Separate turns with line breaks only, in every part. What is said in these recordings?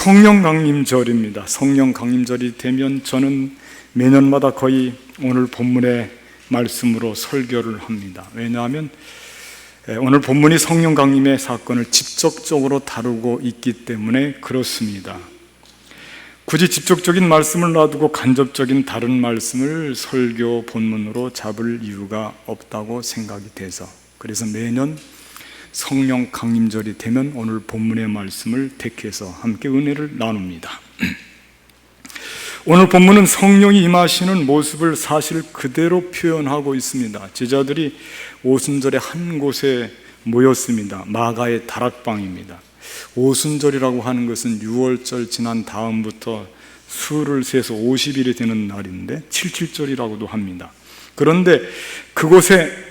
성령 강림절입니다. 성령 강림절이 되면 저는 매년마다 거의 오늘 본문의 말씀으로 설교를 합니다. 왜냐하면 오늘 본문이 성령 강림의 사건을 직접적으로 다루고 있기 때문에 그렇습니다. 굳이 직접적인 말씀을 놔두고 간접적인 다른 말씀을 설교 본문으로 잡을 이유가 없다고 생각이 돼서, 그래서 매년 성령 강림절이 되면 오늘 본문의 말씀을 택해서 함께 은혜를 나눕니다. 오늘 본문은 성령이 임하시는 모습을 사실 그대로 표현하고 있습니다. 제자들이 오순절에 한 곳에 모였습니다. 마가의 다락방입니다. 오순절이라고 하는 것은 6월절 지난 다음부터 수를 세서 50일이 되는 날인데 77절이라고도 합니다. 그런데 그곳에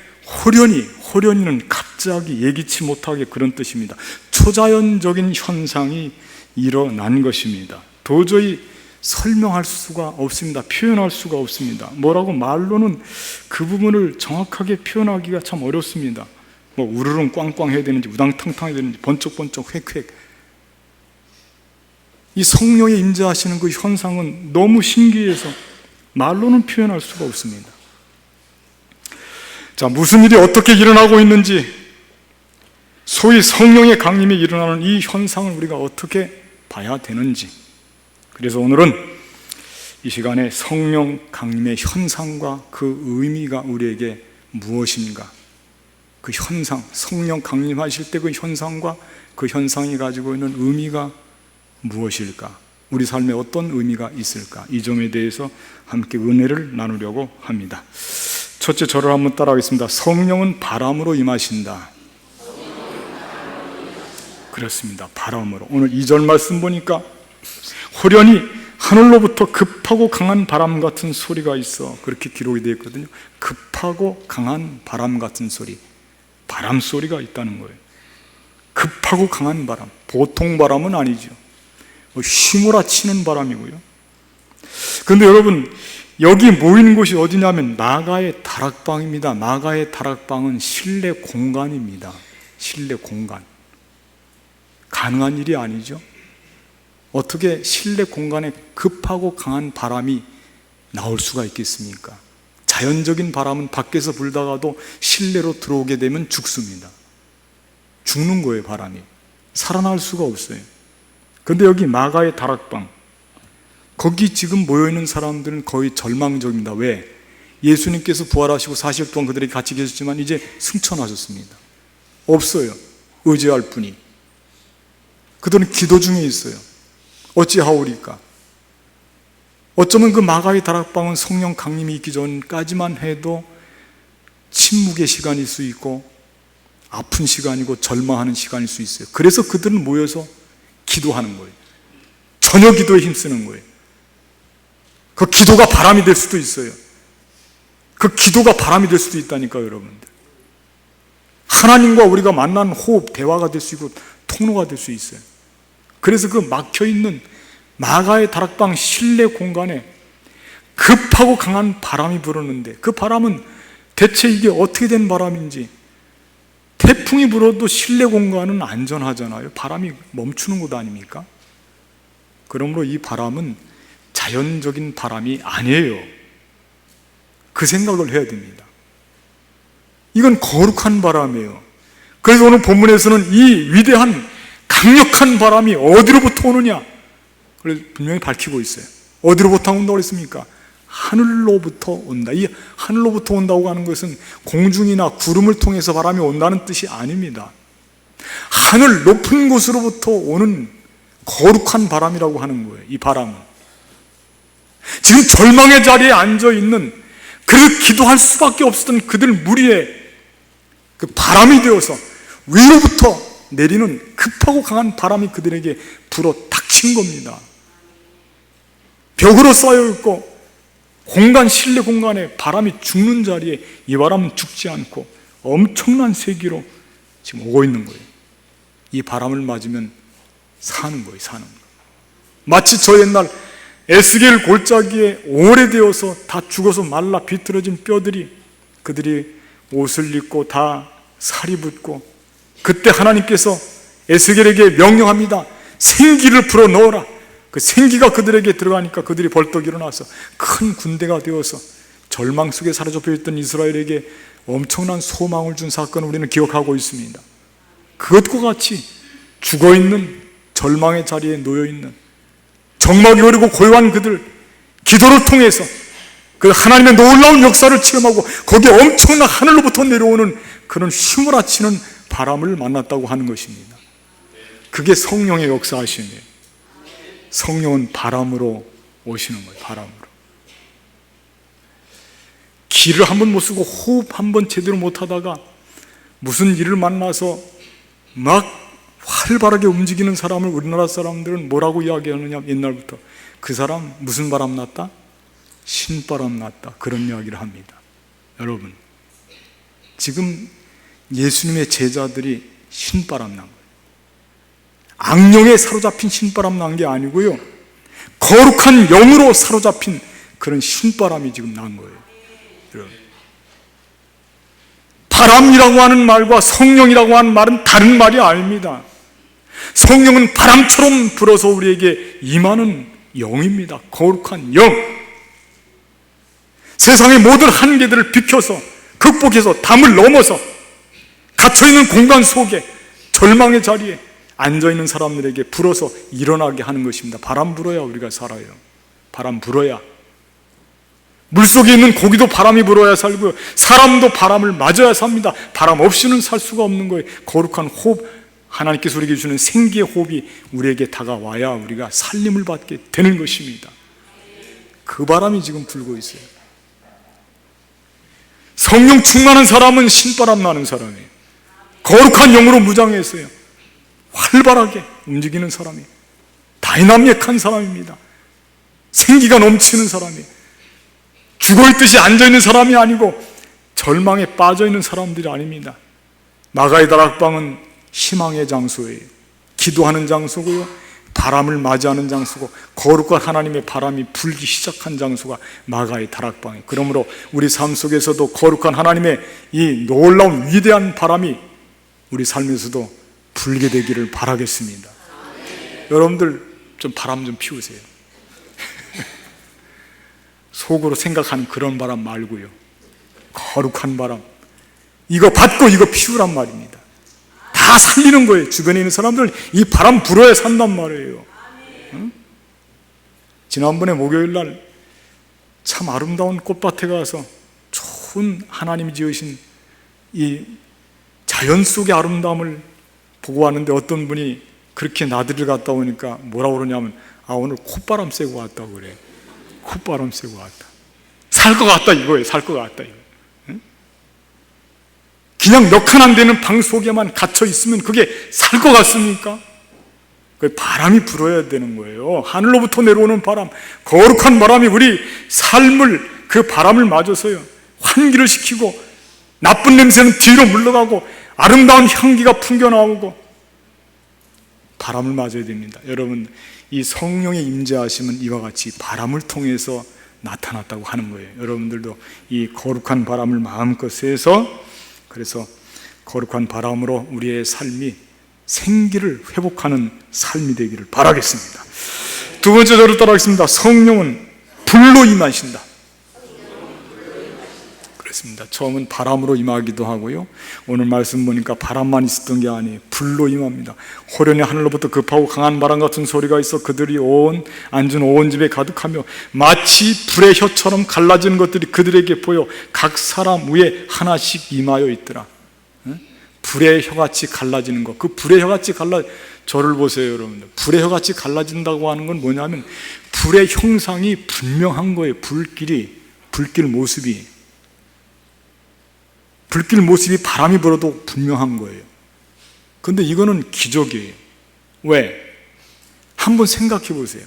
호련히는 갑자기 예기치 못하게 그런 뜻입니다. 초자연적인 현상이 일어난 것입니다. 도저히 설명할 수가 없습니다. 표현할 수가 없습니다. 뭐라고 말로는 그 부분을 정확하게 표현하기가 참 어렵습니다. 뭐 우르릉 꽝꽝 해야 되는지 우당탕탕 해야 되는지 번쩍번쩍 획획, 이 성령이 임재하시는 그 현상은 너무 신기해서 말로는 표현할 수가 없습니다. 자, 무슨 일이 어떻게 일어나고 있는지, 소위 성령의 강림이 일어나는 이 현상을 우리가 어떻게 봐야 되는지, 그래서 오늘은 이 시간에 성령 강림의 현상과 그 의미가 우리에게 무엇인가, 그 현상, 성령 강림하실 때 그 현상과 그 현상이 가지고 있는 의미가 무엇일까, 우리 삶에 어떤 의미가 있을까, 이 점에 대해서 함께 은혜를 나누려고 합니다. 첫째 절을 한번 따라하겠습니다. 성령은 바람으로 임하신다. 그렇습니다. 바람으로. 오늘 2절 말씀 보니까 호련히 하늘로부터 급하고 강한 바람 같은 소리가 있어, 그렇게 기록이 되어 있거든요. 급하고 강한 바람 같은 소리, 바람 소리가 있다는 거예요. 급하고 강한 바람, 보통 바람은 아니죠. 휘몰아치는 바람이고요. 그런데 여러분, 여기 모인 곳이 어디냐면 마가의 다락방입니다. 마가의 다락방은 실내 공간입니다. 실내 공간. 가능한 일이 아니죠. 어떻게 실내 공간에 급하고 강한 바람이 나올 수가 있겠습니까? 자연적인 바람은 밖에서 불다가도 실내로 들어오게 되면 죽습니다. 죽는 거예요, 바람이. 살아날 수가 없어요. 그런데 여기 마가의 다락방, 거기 지금 모여있는 사람들은 거의 절망적입니다. 왜? 예수님께서 부활하시고 40일 동안 그들에게 같이 계셨지만 이제 승천하셨습니다. 없어요. 의지할 분이. 그들은 기도 중에 있어요. 어찌하오리까? 어쩌면 그 마가의 다락방은 성령 강림이 있기 전까지만 해도 침묵의 시간일 수 있고 아픈 시간이고 절망하는 시간일 수 있어요. 그래서 그들은 모여서 기도하는 거예요. 전혀 기도에 힘쓰는 거예요. 그 기도가 바람이 될 수도 있어요. 그 기도가 바람이 될 수도 있다니까요, 여러분들. 하나님과 우리가 만난 호흡, 대화가 될 수 있고 통로가 될 수 있어요. 그래서 그 막혀있는 마가의 다락방 실내 공간에 급하고 강한 바람이 불었는데, 그 바람은 대체 이게 어떻게 된 바람인지, 태풍이 불어도 실내 공간은 안전하잖아요. 바람이 멈추는 것 아닙니까? 그러므로 이 바람은 자연적인 바람이 아니에요. 그 생각을 해야 됩니다. 이건 거룩한 바람이에요. 그래서 오늘 본문에서는 이 위대한 강력한 바람이 어디로부터 오느냐, 그래서 분명히 밝히고 있어요. 어디로부터 온다고 했습니까? 하늘로부터 온다. 이 하늘로부터 온다고 하는 것은 공중이나 구름을 통해서 바람이 온다는 뜻이 아닙니다. 하늘 높은 곳으로부터 오는 거룩한 바람이라고 하는 거예요. 이 바람은 지금 절망의 자리에 앉아있는, 그 기도할 수밖에 없었던 그들 무리에 그 바람이 되어서 위로부터 내리는 급하고 강한 바람이 그들에게 불어 닥친 겁니다. 벽으로 쌓여있고 공간, 실내 공간에 바람이 죽는 자리에 이 바람은 죽지 않고 엄청난 세기로 지금 오고 있는 거예요. 이 바람을 맞으면 사는 거예요, 사는 거예요. 마치 저 옛날 에스겔 골짜기에 오래되어서 다 죽어서 말라 비틀어진 뼈들이, 그들이 옷을 입고 다 살이 붙고, 그때 하나님께서 에스겔에게 명령합니다. 생기를 불어넣어라. 그 생기가 그들에게 들어가니까 그들이 벌떡 일어나서 큰 군대가 되어서 절망 속에 사로잡혀 있던 이스라엘에게 엄청난 소망을 준 사건을 우리는 기억하고 있습니다. 그것과 같이 죽어있는 절망의 자리에 놓여있는 적막이 흐르고 고요한 그들, 기도를 통해서 그 하나님의 놀라운 역사를 체험하고 거기에 엄청난 하늘로부터 내려오는 그런 휘몰아치는 바람을 만났다고 하는 것입니다. 그게 성령의 역사하심이에요. 성령은 바람으로 오시는 거예요. 바람으로. 길을 한번 못 쓰고 호흡 한번 제대로 못하다가 무슨 일을 만나서 막 활발하게 움직이는 사람을 우리나라 사람들은 뭐라고 이야기하느냐, 옛날부터 그 사람 무슨 바람 났다? 신바람 났다. 그런 이야기를 합니다. 여러분, 지금 예수님의 제자들이 신바람 난 거예요. 악령에 사로잡힌 신바람 난 게 아니고요, 거룩한 영으로 사로잡힌 그런 신바람이 지금 난 거예요. 여러분, 바람이라고 하는 말과 성령이라고 하는 말은 다른 말이 아닙니다. 성령은 바람처럼 불어서 우리에게 임하는 영입니다. 거룩한 영. 세상의 모든 한계들을 비켜서 극복해서 담을 넘어서 갇혀있는 공간 속에 절망의 자리에 앉아있는 사람들에게 불어서 일어나게 하는 것입니다. 바람 불어야 우리가 살아요. 바람 불어야. 물속에 있는 고기도 바람이 불어야 살고요, 사람도 바람을 맞아야 삽니다. 바람 없이는 살 수가 없는 거예요. 거룩한 호흡, 하나님께서 우리에게 주는 생기의 호흡이 우리에게 다가와야 우리가 살림을 받게 되는 것입니다. 그 바람이 지금 불고 있어요. 성령 충만한 사람은 신바람 나는 사람이에요. 거룩한 영으로 무장했어요. 활발하게 움직이는 사람이, 다이나믹한 사람입니다. 생기가 넘치는 사람이에요. 죽어있듯이 앉아있는 사람이 아니고 절망에 빠져있는 사람들이 아닙니다. 마가의 다락방은 희망의 장소예요. 기도하는 장소고요, 바람을 맞이하는 장소고, 거룩한 하나님의 바람이 불기 시작한 장소가 마가의 다락방이에요. 그러므로 우리 삶 속에서도 거룩한 하나님의 이 놀라운 위대한 바람이 우리 삶에서도 불게 되기를 바라겠습니다. 여러분들 좀 바람 좀 피우세요. 속으로 생각하는 그런 바람 말고요, 거룩한 바람, 이거 받고 이거 피우란 말입니다. 다 살리는 거예요. 주변에 있는 사람들 이 바람 불어야 산단 말이에요. 응? 지난번에 목요일날 참 아름다운 꽃밭에 가서 좋은 하나님이 지으신 이 자연 속의 아름다움을 보고 왔는데, 어떤 분이 그렇게 나들이를 갔다 오니까 뭐라고 그러냐면, 오늘 콧바람 쐬고 왔다고 그래요. 콧바람 쐬고 왔다. 살 것 같다 이거예요. 살 것 같다 이거. 응? 그냥 몇 칸 안 되는 방 속에만 갇혀 있으면 그게 살 것 같습니까? 그 바람이 불어야 되는 거예요. 하늘로부터 내려오는 바람, 거룩한 바람이 우리 삶을, 그 바람을 맞아서요, 환기를 시키고 나쁜 냄새는 뒤로 물러가고 아름다운 향기가 풍겨나오고, 바람을 맞아야 됩니다. 여러분, 이 성령의 임재하심은 이와 같이 바람을 통해서 나타났다고 하는 거예요. 여러분들도 이 거룩한 바람을 마음껏 쐬서, 그래서 거룩한 바람으로 우리의 삶이 생기를 회복하는 삶이 되기를 바라겠습니다. 두 번째 저를 따라하겠습니다. 성령은 불로 임하신다. 그렇습니다. 처음은 바람으로 임하기도 하고요, 오늘 말씀 보니까 바람만 있었던 게 아니에요. 불로 임합니다. 호련히 하늘로부터 급하고 강한 바람 같은 소리가 있어 그들이 앉은 온 집에 가득하며 마치 불의 혀처럼 갈라지는 것들이 그들에게 보여 각 사람 위에 하나씩 임하여 있더라. 불의 혀같이 갈라지는 것, 그 불의 혀같이 저를 보세요 여러분들. 불의 혀같이 갈라진다고 하는 건 뭐냐면, 불의 형상이 분명한 거예요. 불길 모습이 바람이 불어도 분명한 거예요. 그런데 이거는 기적이에요. 왜? 한번 생각해 보세요.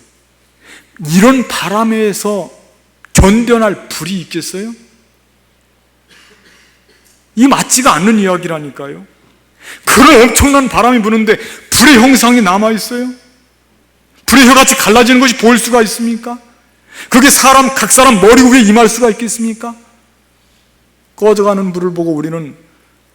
이런 바람에서 견뎌낼 불이 있겠어요? 이 맞지가 않는 이야기라니까요. 그런 엄청난 바람이 부는데 불의 형상이 남아있어요? 불의 혀같이 갈라지는 것이 보일 수가 있습니까? 그게 각 사람 머리 위에 임할 수가 있겠습니까? 꺼져가는 불을 보고 우리는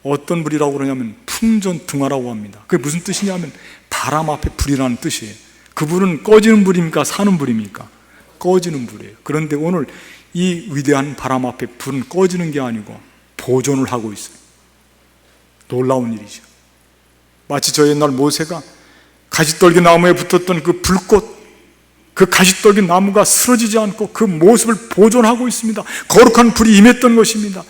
어떤 불이라고 그러냐면 풍전등화라고 합니다. 그게 무슨 뜻이냐면 바람 앞에 불이라는 뜻이에요. 그 불은 꺼지는 불입니까? 사는 불입니까? 꺼지는 불이에요. 그런데 오늘 이 위대한 바람 앞에 불은 꺼지는 게 아니고 보존을 하고 있어요. 놀라운 일이죠. 마치 저 옛날 모세가 가시떨기 나무에 붙었던 그 불꽃, 그 가시떨기 나무가 쓰러지지 않고 그 모습을 보존하고 있습니다. 거룩한 불이 임했던 것입니다.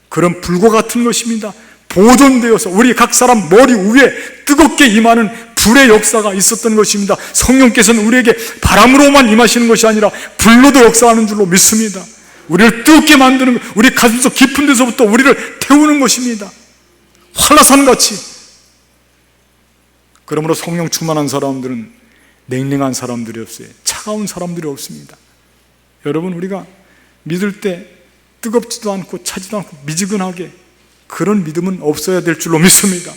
그런 불과 같은 것입니다. 보존되어서 우리 각 사람 머리 위에 뜨겁게 임하는 불의 역사가 있었던 것입니다. 성령께서는 우리에게 바람으로만 임하시는 것이 아니라 불로도 역사하는 줄로 믿습니다. 우리를 뜨겁게 만드는, 우리 가슴속 깊은 데서부터 우리를 태우는 것입니다. 활라산같이. 그러므로 성령 충만한 사람들은 냉랭한 사람들이 없어요. 차가운 사람들이 없습니다. 여러분, 우리가 믿을 때 뜨겁지도 않고 차지도 않고 미지근하게, 그런 믿음은 없어야 될 줄로 믿습니다.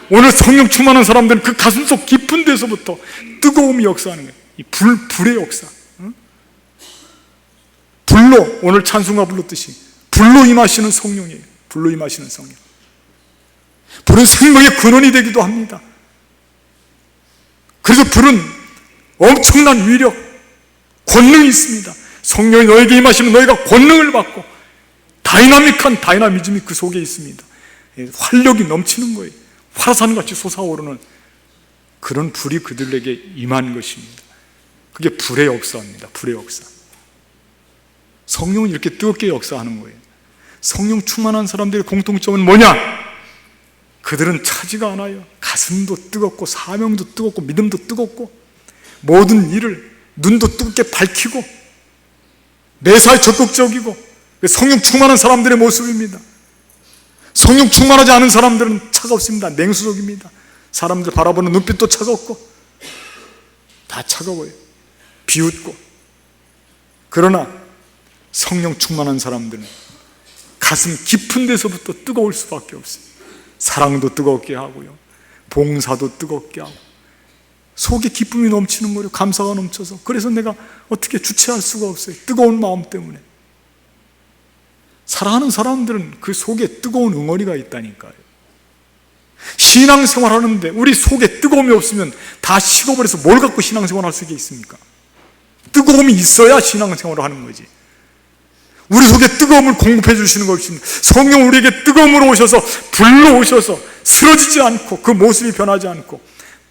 오늘 성령 충만한 사람들은 그 가슴속 깊은 데서부터 뜨거움이 역사하는 거예요. 이 불의 역사. 불로, 오늘 찬송가 불렀듯이 불로 임하시는 성령이에요. 불로 임하시는 성령. 불은 생명의 근원이 되기도 합니다. 그래서 불은 엄청난 위력, 권능이 있습니다. 성령이 너에게 임하시면 너희가 권능을 받고 다이나믹한 다이나미즘이 그 속에 있습니다. 활력이 넘치는 거예요. 화산같이 솟아오르는 그런 불이 그들에게 임한 것입니다. 그게 불의 역사입니다. 불의 역사. 성령은 이렇게 뜨겁게 역사하는 거예요. 성령 충만한 사람들의 공통점은 뭐냐? 그들은 차지가 않아요. 가슴도 뜨겁고 사명도 뜨겁고 믿음도 뜨겁고 모든 일을 눈도 뜨겁게 밝히고 매사에 적극적이고, 성령 충만한 사람들의 모습입니다. 성령 충만하지 않은 사람들은 차갑습니다. 냉수적입니다. 사람들 바라보는 눈빛도 차갑고 다 차가워요. 비웃고. 그러나 성령 충만한 사람들은 가슴 깊은 데서부터 뜨거울 수밖에 없어요. 사랑도 뜨겁게 하고요, 봉사도 뜨겁게 하고, 속에 기쁨이 넘치는 거예요. 감사가 넘쳐서. 그래서 내가 어떻게 주체할 수가 없어요. 뜨거운 마음 때문에. 사랑하는 사람들은 그 속에 뜨거운 응어리가 있다니까요. 신앙생활 하는데 우리 속에 뜨거움이 없으면 다 식어버려서 뭘 갖고 신앙생활 할 수 있겠습니까? 뜨거움이 있어야 신앙생활을 하는 거지. 우리 속에 뜨거움을 공급해 주시는 것입니다. 성령 우리에게 뜨거움으로 오셔서, 불로 오셔서 쓰러지지 않고 그 모습이 변하지 않고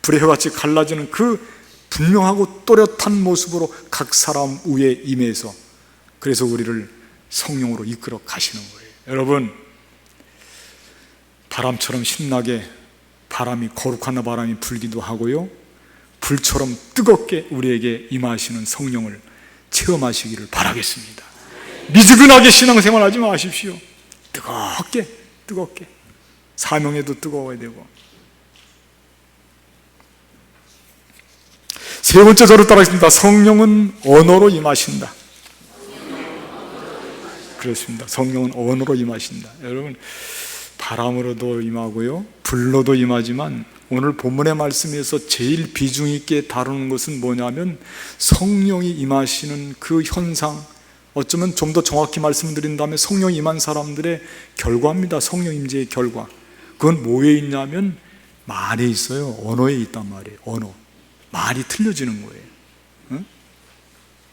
불의 혀같이 갈라지는 그 분명하고 또렷한 모습으로 각 사람 위에 임해서, 그래서 우리를 성령으로 이끌어 가시는 거예요. 여러분, 바람처럼 신나게 바람이, 거룩한 바람이 불기도 하고요, 불처럼 뜨겁게 우리에게 임하시는 성령을 체험하시기를 바라겠습니다. 미지근하게 신앙생활 하지 마십시오. 뜨겁게 사명에도 뜨거워야 되고. 세 번째 저를 따라하겠습니다. 성령은 언어로 임하신다. 그렇습니다. 성령은 언어로 임하신다. 여러분, 바람으로도 임하고요, 불로도 임하지만 오늘 본문의 말씀에서 제일 비중 있게 다루는 것은 뭐냐면 성령이 임하시는 그 현상, 어쩌면 좀 더 정확히 말씀드린다면 성령이 임한 사람들의 결과입니다. 성령 임재의 결과. 그건 뭐에 있냐면 말에 있어요. 언어에 있단 말이에요. 언어. 말이 틀려지는 거예요. 응?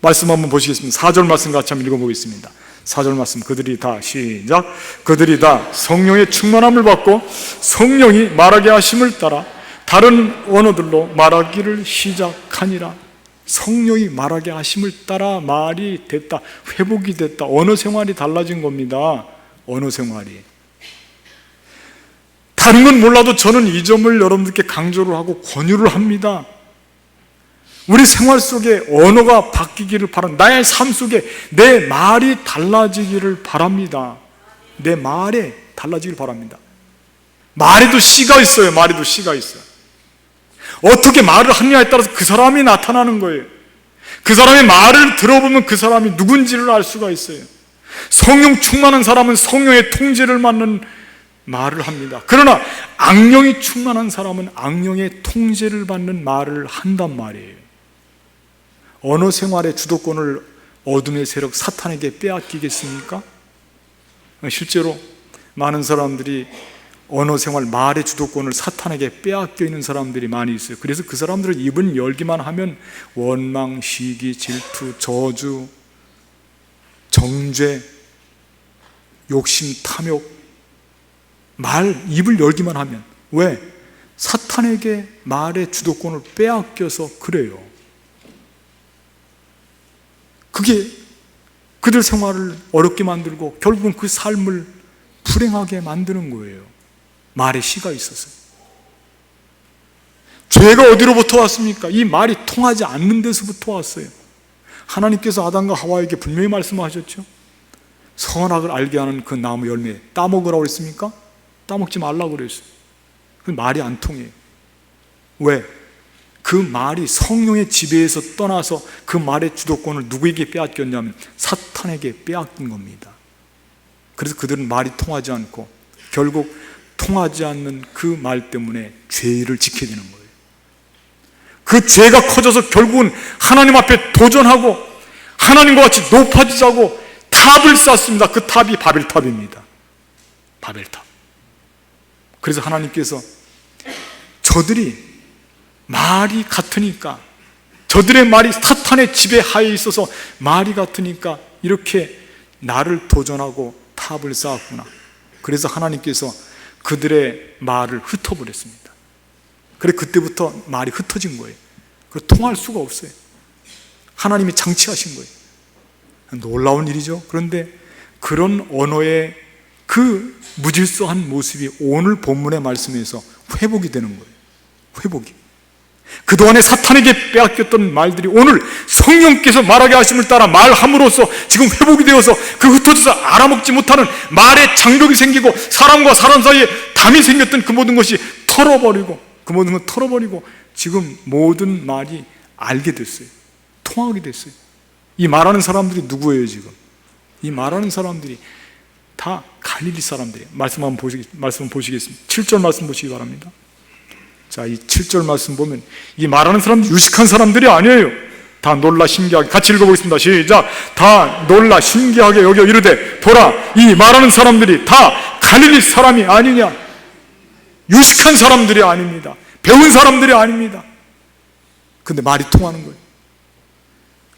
말씀 한번 보시겠습니다. 4절 말씀 같이 한번 읽어보겠습니다. 4절 말씀, 그들이 다, 시작. 그들이 다 성령의 충만함을 받고 성령이 말하게 하심을 따라 다른 언어들로 말하기를 시작하니라. 성령이 말하게 하심을 따라 말이 됐다, 회복이 됐다. 언어 생활이 달라진 겁니다. 언어 생활이. 다른 건 몰라도 저는 이 점을 여러분들께 강조를 하고 권유를 합니다. 우리 생활 속에 언어가 바뀌기를 바랍니다. 나의 삶 속에 내 말이 달라지기를 바랍니다. 내 말에 달라지기를 바랍니다. 말에도 씨가 있어요. 말에도 씨가 있어요. 어떻게 말을 하느냐에 따라서 그 사람이 나타나는 거예요. 그 사람의 말을 들어보면 그 사람이 누군지를 알 수가 있어요. 성령 충만한 사람은 성령의 통제를 받는 말을 합니다. 그러나 악령이 충만한 사람은 악령의 통제를 받는 말을 한단 말이에요. 언어 생활의 주도권을 어둠의 세력 사탄에게 빼앗기겠습니까? 실제로 많은 사람들이 언어 생활, 말의 주도권을 사탄에게 빼앗겨 있는 사람들이 많이 있어요. 그래서 그 사람들은 입은 열기만 하면 원망, 시기, 질투, 저주, 정죄, 욕심, 탐욕, 입을 열기만 하면. 왜? 사탄에게 말의 주도권을 빼앗겨서 그래요. 그게 그들 생활을 어렵게 만들고 결국은 그 삶을 불행하게 만드는 거예요. 말에 씨가 있었어요. 죄가 어디로부터 왔습니까? 이 말이 통하지 않는 데서부터 왔어요. 하나님께서 아담과 하와에게 분명히 말씀하셨죠. 선악을 알게 하는 그 나무 열매 따먹으라고 그랬습니까? 따먹지 말라고 그랬어요. 그 말이 안 통해요. 왜? 그 말이 성령의 지배에서 떠나서 그 말의 주도권을 누구에게 빼앗겼냐면 사탄에게 빼앗긴 겁니다. 그래서 그들은 말이 통하지 않고 결국 통하지 않는 그 말 때문에 죄를 지게 되는 거예요. 그 죄가 커져서 결국은 하나님 앞에 도전하고 하나님과 같이 높아지자고 탑을 쌓습니다. 그 탑이 바벨탑입니다. 바벨탑. 그래서 하나님께서 저들이 말이 같으니까, 저들의 말이 사탄의 지배하에 있어서 말이 같으니까 이렇게 나를 도전하고 탑을 쌓았구나. 그래서 하나님께서 그들의 말을 흩어버렸습니다. 그래 그때부터 말이 흩어진 거예요. 통할 수가 없어요. 하나님이 장치하신 거예요. 놀라운 일이죠. 그런데 그런 언어의 그 무질서한 모습이 오늘 본문의 말씀에서 회복이 되는 거예요. 회복이. 그동안에 사탄에게 빼앗겼던 말들이 오늘 성령께서 말하게 하심을 따라 말함으로써 지금 회복이 되어서 그 흩어져서 알아먹지 못하는 말의 장벽이 생기고 사람과 사람 사이에 담이 생겼던 그 모든 것이 그 모든 걸 털어버리고 지금 모든 말이 알게 됐어요. 통하게 됐어요. 이 말하는 사람들이 누구예요 지금? 이 말하는 사람들이 다 갈릴리 사람들이에요. 말씀 보시겠습니다. 7절 말씀 보시기 바랍니다. 자, 이 7절 말씀 보면 이 말하는 사람들 유식한 사람들이 아니에요. 다 놀라 신기하게 같이 읽어보겠습니다. 시작. 다 놀라 신기하게 여겨 이르되 보라 이 말하는 사람들이 다 갈릴리 사람이 아니냐. 유식한 사람들이 아닙니다. 배운 사람들이 아닙니다. 근데 말이 통하는 거예요.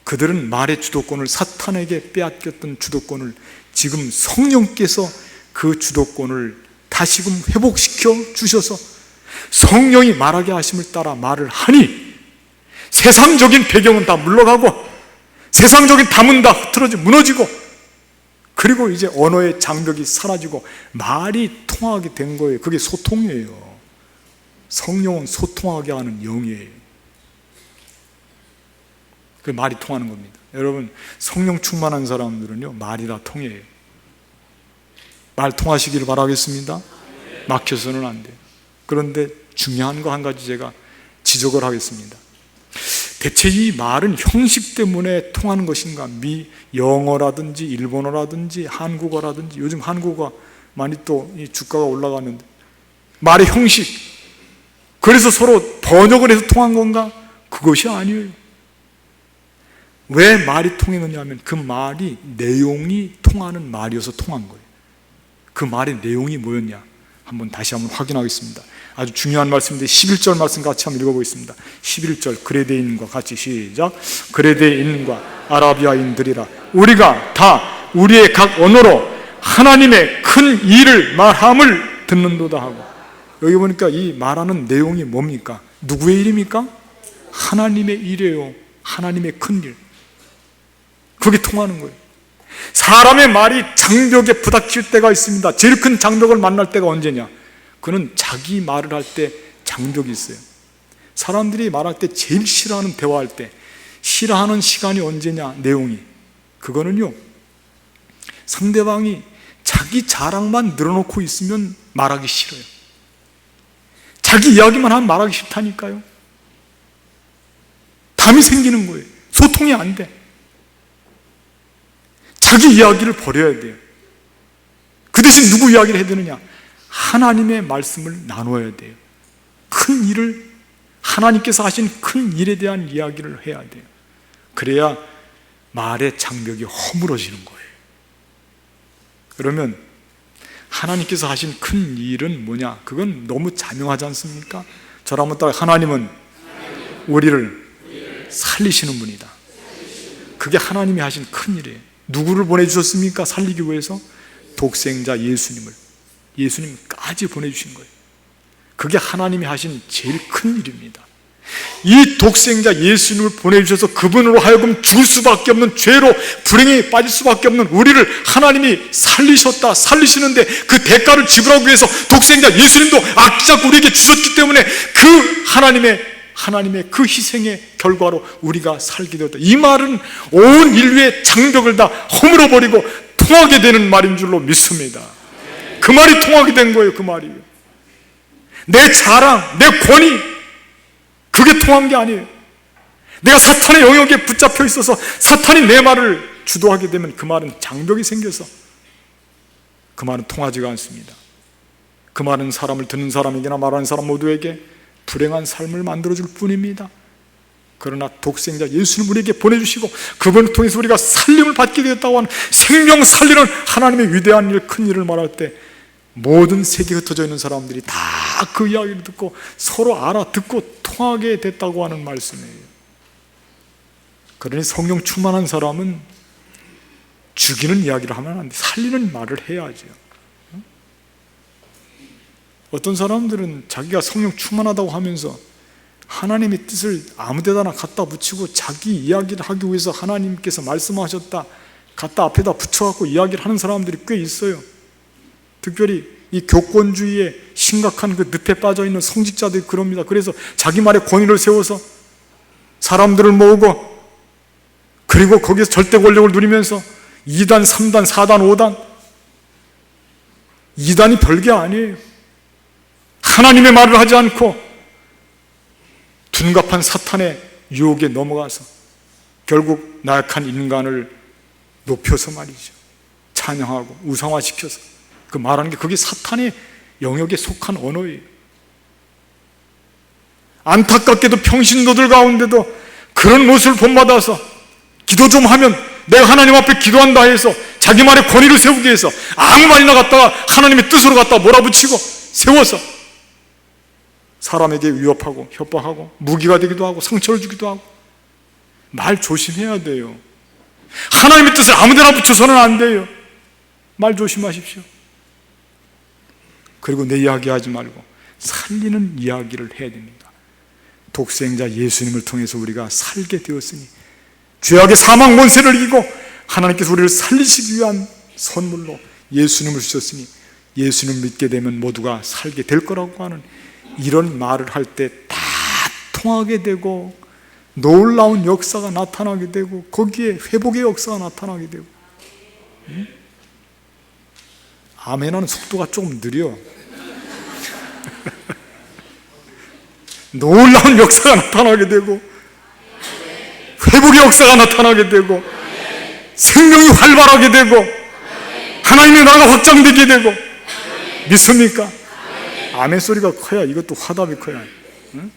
그들은 말의 주도권을 사탄에게 빼앗겼던 주도권을 지금 성령께서 그 주도권을 다시금 회복시켜 주셔서 성령이 말하게 하심을 따라 말을 하니 세상적인 배경은 다 물러가고 세상적인 담은 다 흐트러지고 무너지고 그리고 이제 언어의 장벽이 사라지고 말이 통하게 된 거예요. 그게 소통이에요. 성령은 소통하게 하는 영이에요. 그 말이 통하는 겁니다. 여러분 성령 충만한 사람들은요 말이 다 통해요. 말 통하시기를 바라겠습니다. 막혀서는 안 돼요. 그런데 중요한 거 한 가지 제가 지적을 하겠습니다. 대체 이 말은 형식 때문에 통하는 것인가? 영어라든지 일본어라든지 한국어라든지 요즘 한국어 많이 또 이 주가가 올라가는데 말의 형식 그래서 서로 번역을 해서 통한 건가? 그것이 아니에요. 왜 말이 통했느냐 하면 그 말이 내용이 통하는 말이어서 통한 거예요. 그 말의 내용이 뭐였냐? 다시 한번 확인하겠습니다. 아주 중요한 말씀인데 11절 말씀 같이 한번 읽어보겠습니다. 11절 그레데인과 같이 시작. 그레데인과 아라비아인들이라 우리가 다 우리의 각 언어로 하나님의 큰 일을 말함을 듣는도다 하고 여기 보니까 이 말하는 내용이 뭡니까? 누구의 일입니까? 하나님의 일이에요. 하나님의 큰 일. 그게 통하는 거예요. 사람의 말이 장벽에 부닥칠 때가 있습니다. 제일 큰 장벽을 만날 때가 언제냐? 그는 자기 말을 할 때 장벽이 있어요. 사람들이 말할 때 제일 싫어하는 대화할 때 싫어하는 시간이 언제냐? 내용이 그거는요 상대방이 자기 자랑만 늘어놓고 있으면 말하기 싫어요. 자기 이야기만 하면 말하기 싫다니까요. 담이 생기는 거예요. 소통이 안 돼. 자기 이야기를 버려야 돼요. 그 대신 누구 이야기를 해야 되느냐? 하나님의 말씀을 나눠야 돼요. 큰 일을 하나님께서 하신 큰 일에 대한 이야기를 해야 돼요. 그래야 말의 장벽이 허물어지는 거예요. 그러면 하나님께서 하신 큰 일은 뭐냐? 그건 너무 자명하지 않습니까? 저를 한번 따라, 하나님은 우리를 살리시는 분이다. 그게 하나님이 하신 큰 일이에요. 누구를 보내주셨습니까? 살리기 위해서 독생자 예수님까지 보내주신 거예요. 그게 하나님이 하신 제일 큰 일입니다. 이 독생자 예수님을 보내주셔서 그분으로 하여금 죽을 수밖에 없는, 죄로 불행에 빠질 수밖에 없는 우리를 하나님이 살리시는데 그 대가를 지불하기 위해서 독생자 예수님도 아끼지 우리에게 주셨기 때문에 그 하나님의 그 희생의 결과로 우리가 살게 되었다. 이 말은 온 인류의 장벽을 다 허물어버리고 통하게 되는 말인 줄로 믿습니다. 그 말이 통하게 된 거예요. 그 말이 내 자랑, 내 권위, 그게 통한 게 아니에요. 내가 사탄의 영역에 붙잡혀 있어서 사탄이 내 말을 주도하게 되면 그 말은 장벽이 생겨서 그 말은 통하지가 않습니다. 그 말은 사람을 듣는 사람에게나 말하는 사람 모두에게 불행한 삶을 만들어줄 뿐입니다. 그러나 독생자 예수님 우리에게 보내주시고 그분을 통해서 우리가 살림을 받게 되었다고 하는 생명 살리는 하나님의 위대한 일, 큰 일을 말할 때 모든 세계에 흩어져 있는 사람들이 다 그 이야기를 듣고 서로 알아듣고 통하게 됐다고 하는 말씀이에요. 그러니 성령 충만한 사람은 죽이는 이야기를 하면 안 돼. 살리는 말을 해야죠. 어떤 사람들은 자기가 성령 충만하다고 하면서 하나님의 뜻을 아무 데다나 갖다 붙이고 자기 이야기를 하기 위해서 하나님께서 말씀하셨다 갖다 앞에다 붙여갖고 이야기를 하는 사람들이 꽤 있어요. 특별히 이 교권주의에 심각한 그 늪에 빠져있는 성직자들이 그럽니다. 그래서 자기 말에 권위를 세워서 사람들을 모으고 그리고 거기서 절대 권력을 누리면서 2단, 3단, 4단, 5단 2단이 별게 아니에요. 하나님의 말을 하지 않고 둔갑한 사탄의 유혹에 넘어가서 결국 나약한 인간을 높여서 말이죠, 찬양하고 우상화시켜서 그 말하는 게 그게 사탄의 영역에 속한 언어예요. 안타깝게도 평신도들 가운데도 그런 모습을 본받아서 기도 좀 하면 내가 하나님 앞에 기도한다 해서 자기 말에 권위를 세우기 위해서 아무 말이나 갖다가 하나님의 뜻으로 갖다가 몰아붙이고 세워서 사람에게 위협하고 협박하고 무기가 되기도 하고 상처를 주기도 하고. 말 조심해야 돼요. 하나님의 뜻을 아무 데나 붙여서는 안 돼요. 말 조심하십시오. 그리고 내 이야기 하지 말고 살리는 이야기를 해야 됩니다. 독생자 예수님을 통해서 우리가 살게 되었으니 죄악의 사망 권세를 이기고 하나님께서 우리를 살리시기 위한 선물로 예수님을 주셨으니 예수님을 믿게 되면 모두가 살게 될 거라고 하는 이런 말을 할 때 다 통하게 되고 놀라운 역사가 나타나게 되고 거기에 회복의 역사가 나타나게 되고. 아멘하는 속도가 조금 느려. 놀라운 역사가 나타나게 되고 회복의 역사가 나타나게 되고 생명이 활발하게 되고 하나님의 나라가 확장되게 되고. 믿습니까? 아멘 소리가 커야 이것도 화답이 커야. 응?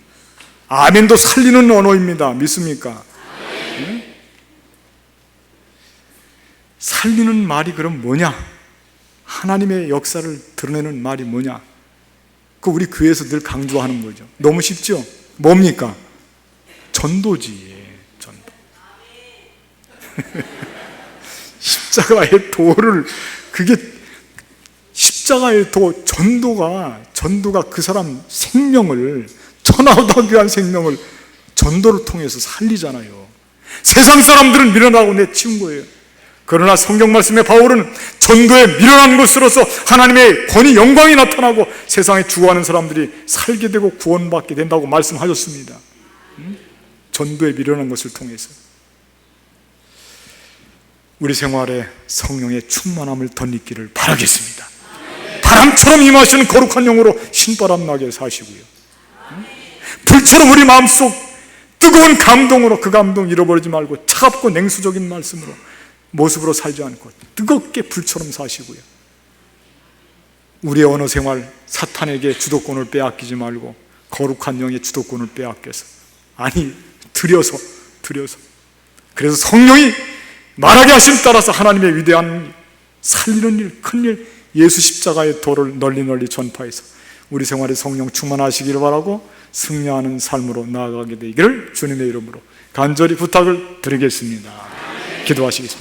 아멘도 살리는 언어입니다. 믿습니까? 응? 살리는 말이 그럼 뭐냐? 하나님의 역사를 드러내는 말이 뭐냐? 그 우리 교회에서 늘 강조하는 거죠. 너무 쉽죠? 뭡니까? 전도지. 전도. 십자가의 도를, 그게 십자가의 도, 전도가 그 사람 생명을, 천하오다기 위한 생명을 전도를 통해서 살리잖아요. 세상 사람들은 밀어나고 내치운 거예요. 그러나 성경 말씀에 바울은 전도에 밀어난 것으로서 하나님의 권위, 영광이 나타나고 세상에 죽어가는 사람들이 살게 되고 구원받게 된다고 말씀하셨습니다. 전도에 밀어난 것을 통해서 우리 생활에 성령의 충만함을 덧입기를 바라겠습니다. 바람처럼 임하시는 거룩한 영으로 신바람 나게 사시고요, 불처럼 우리 마음속 뜨거운 감동으로 그 감동 잃어버리지 말고 차갑고 냉수적인 말씀으로 모습으로 살지 않고 뜨겁게 불처럼 사시고요, 우리의 언어 생활 사탄에게 주도권을 빼앗기지 말고 거룩한 영의 주도권을 빼앗겨서, 아니 들여서 그래서 성령이 말하게 하심 따라서 하나님의 위대한 살리는 일, 큰 일, 예수 십자가의 도를 널리 전파해서 우리 생활에 성령 충만하시기를 바라고 승리하는 삶으로 나아가게 되기를 주님의 이름으로 간절히 부탁을 드리겠습니다. 기도하시겠습니다.